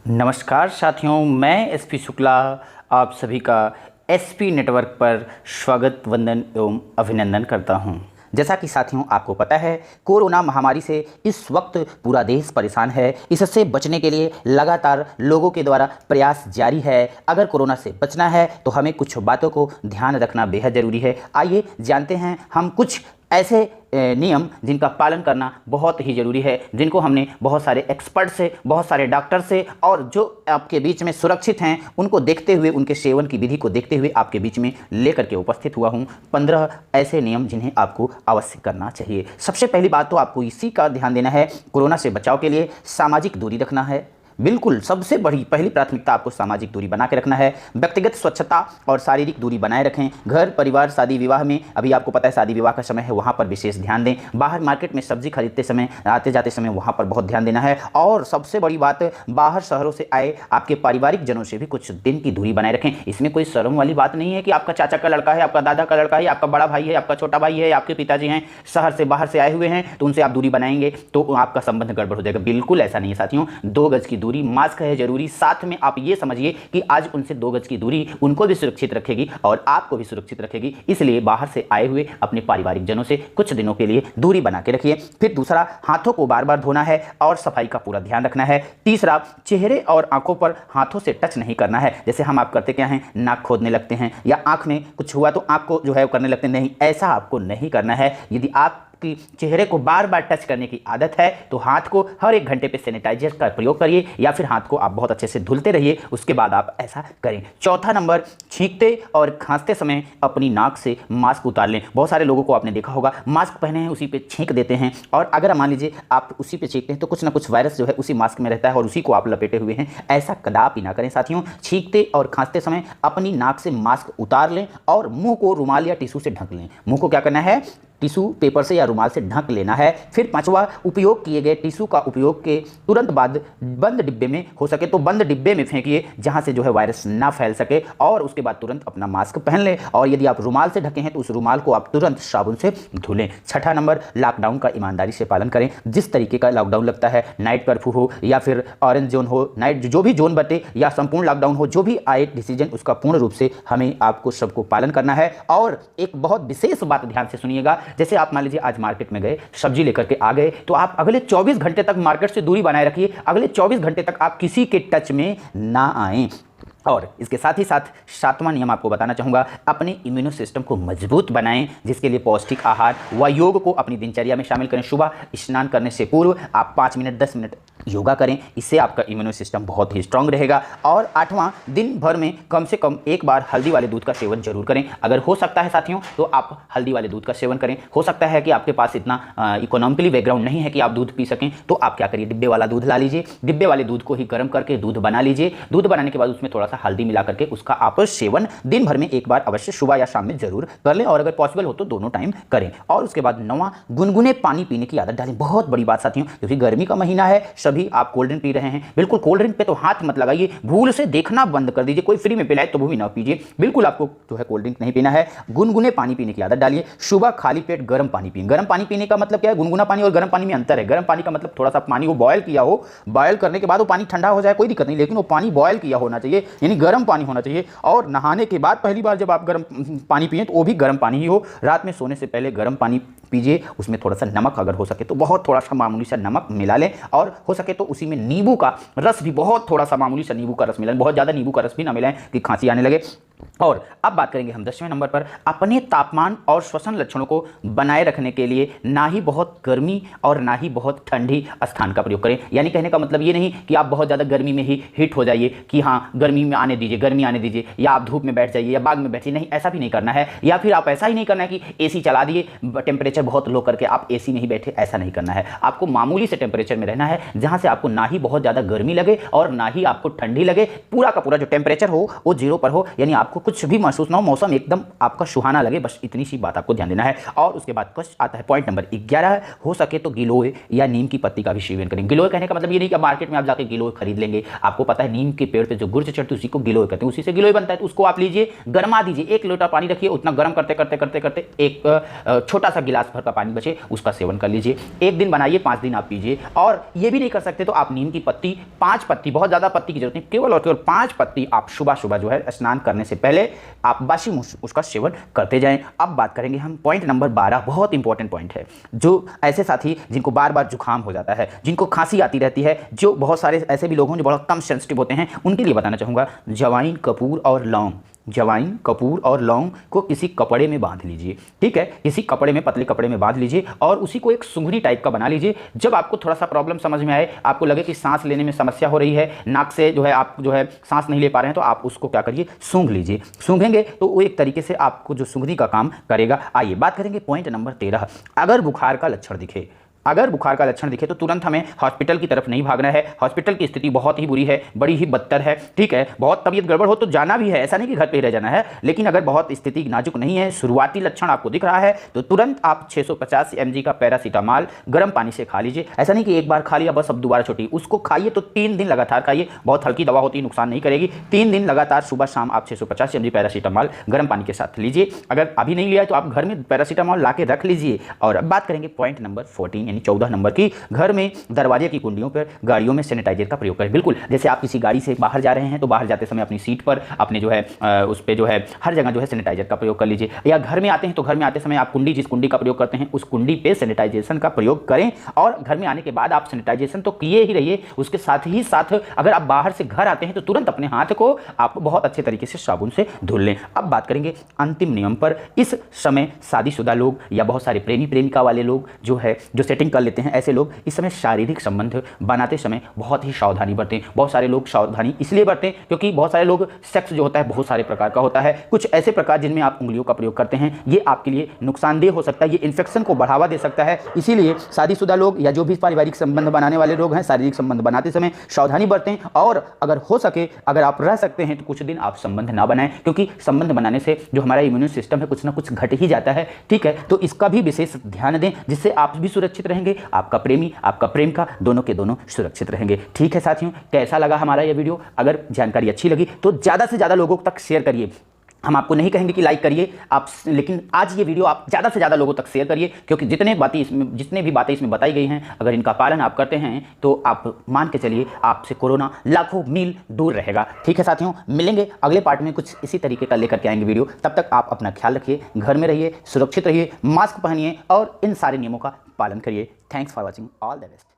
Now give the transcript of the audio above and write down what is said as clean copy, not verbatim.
नमस्कार साथियों, मैं एसपी शुक्ला आप सभी का एसपी नेटवर्क पर स्वागत, वंदन एवं अभिनंदन करता हूं। जैसा कि साथियों आपको पता है, कोरोना महामारी से इस वक्त पूरा देश परेशान है। इससे बचने के लिए लगातार लोगों के द्वारा प्रयास जारी है। अगर कोरोना से बचना है तो हमें कुछ बातों को ध्यान रखना बेहद ज़रूरी है। आइए जानते हैं हम कुछ ऐसे नियम जिनका पालन करना बहुत ही ज़रूरी है, जिनको हमने बहुत सारे एक्सपर्ट से, बहुत सारे डॉक्टर से और जो आपके बीच में सुरक्षित हैं उनको देखते हुए, उनके सेवन की विधि को देखते हुए आपके बीच में लेकर के उपस्थित हुआ हूँ। 15 ऐसे नियम जिन्हें आपको अवश्य करना चाहिए। सबसे पहली बात तो आपको इसी का ध्यान देना है, कोरोना से बचाव के लिए सामाजिक दूरी रखना है। बिल्कुल सबसे बड़ी पहली प्राथमिकता आपको सामाजिक दूरी बना के रखना है। व्यक्तिगत स्वच्छता और शारीरिक दूरी बनाए रखें। घर परिवार शादी विवाह में, अभी आपको पता है शादी विवाह का समय है, वहाँ पर विशेष ध्यान दें। बाहर मार्केट में सब्जी खरीदते समय, आते जाते समय वहाँ पर बहुत ध्यान देना है। और सबसे बड़ी बात, बाहर शहरों से आए आपके पारिवारिक जनों से भी कुछ दिन की दूरी बनाए रखें। इसमें कोई शर्म वाली बात नहीं है कि आपका चाचा का लड़का है, आपका दादा का लड़का है, आपका बड़ा भाई है, आपका छोटा भाई है, आपके पिताजी हैं, शहर से बाहर से आए हुए हैं, तो उनसे आप दूरी बनाएंगे तो आपका संबंध गड़बड़ हो जाएगा। बिल्कुल ऐसा नहीं है साथियों। 2 गज की दूरी, मास्क है जरूरी। साथ में आप ये समझिए कि आज उनसे 2 गज की दूरी उनको भी सुरक्षित रखेगी और आपको भी सुरक्षित रखेगी। इसलिए बाहर से आए हुए अपने पारिवारिक जनों से कुछ दिनों के लिए दूरी बना के रखिए। फिर दूसरा, हाथों को बार बार धोना है और सफाई का पूरा ध्यान रखना है। तीसरा, चेहरे और आंखों पर हाथों से टच नहीं करना है। जैसे हम आप करते क्या हैं, नाक खोदने लगते हैं या आंख में कुछ हुआ तो आंख को जो है करने लगते हैं, नहीं, ऐसा आपको नहीं करना है। यदि आप कि चेहरे को बार बार टच करने की आदत है तो हाथ को हर 1 घंटे पे सैनिटाइजर का प्रयोग करिए या फिर हाथ को आप बहुत अच्छे से धुलते रहिए, उसके बाद आप ऐसा करें। चौथा नंबर, छींकते और खांसते समय अपनी नाक से मास्क उतार लें। बहुत सारे लोगों को आपने देखा होगा, मास्क पहने हैं उसी पे छींक देते हैं, और अगर मान लीजिए आप उसी पे छींकते हैं तो कुछ ना कुछ वायरस जो है उसी मास्क में रहता है और उसी को आप लपेटे हुए हैं। ऐसा कदापि ना करें साथियों। छींकते और खांसते समय अपनी नाक से मास्क उतार लें और मुंह को रुमाल या टिश्यू से ढक लें। मुंह को क्या करना है, टिश्यू पेपर से या रुमाल से ढक लेना है। फिर 5वां, उपयोग किए गए टिश्यू का उपयोग के तुरंत बाद बंद डिब्बे में, हो सके तो बंद डिब्बे में फेंकिए जहां से जो है वायरस ना फैल सके, और उसके बाद तुरंत अपना मास्क पहन लें। और यदि आप रुमाल से ढके हैं तो उस रुमाल को आप तुरंत साबुन से धुलें। 6ठा नंबर, लॉकडाउन का ईमानदारी से पालन करें। जिस तरीके का लॉकडाउन लगता है, नाइट कर्फ्यू हो या फिर ऑरेंज जोन हो, नाइट जो भी जोन बटे या संपूर्ण लॉकडाउन हो, जो भी आए डिसीजन, उसका पूर्ण रूप से हमें आपको सबको पालन करना है। और एक बहुत विशेष बात ध्यान से सुनिएगा, जैसे आप मान लीजिए आज मार्केट में गए, सब्जी लेकर के आ गए, तो आप अगले 24 घंटे तक मार्केट से दूरी बनाए रखिए। अगले 24 घंटे तक आप किसी के टच में ना आएं। और इसके साथ ही साथ 7वां नियम आपको बताना चाहूँगा, अपने इम्यूनो सिस्टम को मजबूत बनाएं, जिसके लिए पौष्टिक आहार व योग को अपनी दिनचर्या में शामिल करें। सुबह स्नान करने से पूर्व आप 5 मिनट 10 मिनट योगा करें, इससे आपका इम्यूनो सिस्टम बहुत ही स्ट्रांग रहेगा। और 8वां, दिन भर में कम से कम 1 बार हल्दी वाले दूध का सेवन जरूर करें। अगर हो सकता है साथियों तो आप हल्दी वाले दूध का सेवन करें। हो सकता है कि आपके पास इतना इकोनॉमिकली बैकग्राउंड नहीं है कि आप दूध पी सकें, तो आप क्या करिए, डिब्बे वाला दूध ला लीजिए। डिब्बे वाले दूध को ही गर्म करके दूध बना लीजिए। दूध बनाने के बाद उसमें थोड़ा सा हल्दी मिला करके उसका आप सेवन दिन भर में 1 बार अवश्य सुबह या शाम में जरूर कर लें, और अगर पॉसिबल हो तो दोनों टाइम करें। और उसके बाद 9वां, गुनगुने पानी पीने की आदत डालें। बहुत बड़ी बात साथियों, क्योंकि गर्मी का महीना है, सभी आप कोल्ड ड्रिंक पी रहे हैं, बिल्कुल कोल्ड ड्रिंक पे तो हाथ मत लगाइए, भूल से देखना बंद कर दीजिए। कोई फ्री में पिलाए तो वो भी ना पीजिए, बिल्कुल आपको जो है कोल्ड ड्रिंक नहीं पीना है। गुनगुने पानी पीने की आदत डालिए। सुबह खाली पेट गर्म पानी पिए। गर्म पानी पीने का मतलब क्या है, गुनगुना पानी और गर्म पानी में अंतर है। गर्म पानी का मतलब थोड़ा सा पानी को बॉयल किया हो, बॉयल करने के बाद वो पानी ठंडा हो जाए कोई दिक्कत नहीं, लेकिन वो पानी बॉयल किया होना चाहिए, यानी गर्म पानी होना चाहिए। और नहाने के बाद पहली बार जब आप गर्म पानी पिए तो वो भी गर्म पानी ही हो। रात में सोने से पहले गर्म पानी पीजिए, उसमें थोड़ा सा नमक अगर हो सके तो बहुत थोड़ा सा मामूली सा नमक मिला लें, और हो सके तो उसी में नींबू का रस भी, बहुत थोड़ा सा मामूली सा नींबू का रस मिलाएं। बहुत ज़्यादा नींबू का रस भी ना मिलाएं कि खांसी आने लगे। और अब बात करेंगे हम 10वें नंबर पर, अपने तापमान और श्वसन लक्षणों को बनाए रखने के लिए ना ही बहुत गर्मी और ना ही बहुत ठंडी स्थान का प्रयोग करें। यानी कहने का मतलब ये नहीं कि आप बहुत ज़्यादा गर्मी में ही हिट हो जाइए कि हाँ गर्मी में आने दीजिए, गर्मी आने दीजिए, या आप धूप में बैठ जाइए या बाग में बैठिए, नहीं, ऐसा भी नहीं करना है। या फिर आप ऐसा ही नहीं करना है कि एसी चला दिए, टेम्परेचर बहुत लो करके आप एसी में ही बैठे, ऐसा नहीं करना है। आपको मामूली से टेम्परेचर में रहना है, जहाँ से आपको ना ही बहुत ज़्यादा गर्मी लगे और ना ही आपको ठंडी लगे। पूरा का पूरा जो टेम्परेचर हो वो 0 पर हो, यानी आप आपको कुछ भी महसूस ना हो, मौसम एकदम आपका सुहाना लगे, बस इतनी सी बात आपको ध्यान देना है। और उसके बाद क्वेश्चन आता है पॉइंट नंबर 11, हो सके तो गिलोय या नीम की पत्ती का भी सेवन करें। गिलोय कहने का मतलब ये नहीं कि मार्केट में आप जाके गिलोय खरीद लेंगे। आपको पता है नीम के पेड़ पे जो गुर्ज चढ़ती है उसी को गिलोय कहते हैं, उसी से गिलोय बनता है। तो उसको आप लीजिए, गरमा दीजिए, 1 लोटा पानी रखिए, उतना गर्म करते करते करते करते एक छोटा सा गिलास भर का पानी बचे उसका सेवन कर लीजिए। 1 दिन बनाइए, 5 दिन आप पीजिए। और ये भी नहीं कर सकते तो आप नीम की पत्ती 5 पत्ती, बहुत ज़्यादा पत्ती की जरूरत नहीं, केवल और केवल 5 पत्ती आप सुबह सुबह जो है स्नान करने से पहले आप बासी उसका सेवन करते जाएं। अब बात करेंगे हम पॉइंट नंबर 12, बहुत इंपॉर्टेंट पॉइंट है। जो ऐसे साथी जिनको बार बार जुकाम हो जाता है, जिनको खांसी आती रहती है, जो बहुत सारे ऐसे भी लोग हैं जो बहुत कम सेंसिटिव होते हैं, उनके लिए बताना चाहूँगा जवाइन, कपूर और लौंग। जवाइन, कपूर और लौंग को किसी कपड़े में बांध लीजिए, ठीक है, किसी कपड़े में, पतले कपड़े में बांध लीजिए और उसी को एक सुंघनी टाइप का बना लीजिए। जब आपको थोड़ा सा प्रॉब्लम समझ में आए, आपको लगे कि सांस लेने में समस्या हो रही है, नाक से जो है आप जो है सांस नहीं ले पा रहे हैं, तो आप उसको क्या करिए, सूंघ लीजिए। सूंघेंगे तो वो एक तरीके से आपको जो सूंघनी का काम करेगा। आइए बात करेंगे पॉइंट नंबर 13, अगर बुखार का लक्षण दिखे, अगर बुखार का लक्षण दिखे तो तुरंत हमें हॉस्पिटल की तरफ नहीं भागना है। हॉस्पिटल की स्थिति बहुत ही बुरी है, बड़ी ही बदतर है, ठीक है, बहुत तबीयत गड़बड़ हो तो जाना भी है, ऐसा नहीं कि घर पे ही रह जाना है। लेकिन अगर बहुत स्थिति नाजुक नहीं है, शुरुआती लक्षण आपको दिख रहा है, तो तुरंत आप 650 mg का पैरासीटामॉल गर्म पानी से खा लीजिए। ऐसा नहीं कि एक बार खा लिया बस अब दोबारा छोटी, उसको खाइए तो 3 दिन लगातार खाइए। बहुत हल्की दवा होती है, नुकसान नहीं करेगी। 3 दिन लगातार सुबह शाम आप 650 mg पैरासीटामॉल गर्म पानी के साथ लीजिए। अगर अभी नहीं लिया है तो आप घर में पैरासीटामॉल ला के रख लीजिए। और अब बात करेंगे पॉइंट नंबर 14 यानी 14 नंबर की, घर में दरवाजे की कुंडियों पर, गाड़ियों में सैनिटाइजर का प्रयोग करें। बिल्कुल, जैसे आप किसी गाड़ी से बाहर जा रहे हैं तो बाहर जाते समय अपनी सीट पर, अपने जो है उस पे जो है हर जगह जो है सैनिटाइजर का प्रयोग कर लीजिए। या घर में आते हैं तो घर में आते समय आप कुंडी, जिस कुंडी का प्रयोग करते हैं उस कुंडी पे सैनिटाइजेशन का प्रयोग करें। और घर में आने के बाद आप सैनिटाइजेशन तो किए ही रहिए, उसके साथ ही साथ अगर आप बाहर से घर आते हैं तो तुरंत अपने हाथ को आप बहुत अच्छे तरीके से साबुन से धुल लें। अब बात करेंगे अंतिम नियम पर। इस समय शादीशुदा लोग या बहुत सारे प्रेमी प्रेमिका वाले लोग जो है जो सेटिंग कर लेते हैं, ऐसे लोग इस समय शारीरिक संबंध बनाते समय बहुत ही सावधानी बरतें। बहुत सारे लोग सावधानी इसलिए बरतें क्योंकि बहुत सारे लोग सेक्स जो होता है बहुत सारे प्रकार का होता है। कुछ ऐसे प्रकार जिनमें आप उंगलियों का प्रयोग करते हैं, ये आपके लिए नुकसानदेह हो सकता है, ये इन्फेक्शन को बढ़ावा दे सकता है। इसीलिए शादीशुदा लोग या जो भी पारिवारिक संबंध बनाने वाले लोग हैं, शारीरिक संबंध बनाते समय सावधानी बरतें। और अगर हो सके, अगर आप रह सकते हैं तो कुछ दिन आप संबंध ना बनाएं, क्योंकि संबंध बनाने से जो हमारा इम्यून सिस्टम है कुछ ना कुछ घट ही जाता है, ठीक है। तो इसका भी विशेष ध्यान दें, जिससे आप भी सुरक्षित रहेंगे, आपका प्रेमी, आपका प्रेम का, दोनों के दोनों सुरक्षित रहेंगे। ठीक है साथियों, कैसा लगा हमारा ये वीडियो? अगर जानकारी अच्छी लगी तो ज़्यादा से ज़्यादा लोगों तक शेयर करिए। हम आपको नहीं कहेंगे कि लाइक करिए आप, लेकिन आज ये वीडियो आप ज़्यादा से ज़्यादा लोगों तक शेयर करिए, क्योंकि जितने भी बातें इसमें बताई गई हैं, अगर इनका पालन आप करते हैं तो आप मान के चलिए आपसे कोरोना लाखों मील दूर रहेगा। ठीक है साथियों, मिलेंगे अगले पार्ट में, कुछ इसी तरीके का लेकर के आएंगे वीडियो। तब तक आप अपना ख्याल रखिए, घर में रहिए, सुरक्षित रहिए, मास्क पहनिए और इन सारे नियमों का पालन करिए। Thanks for watching, all the best.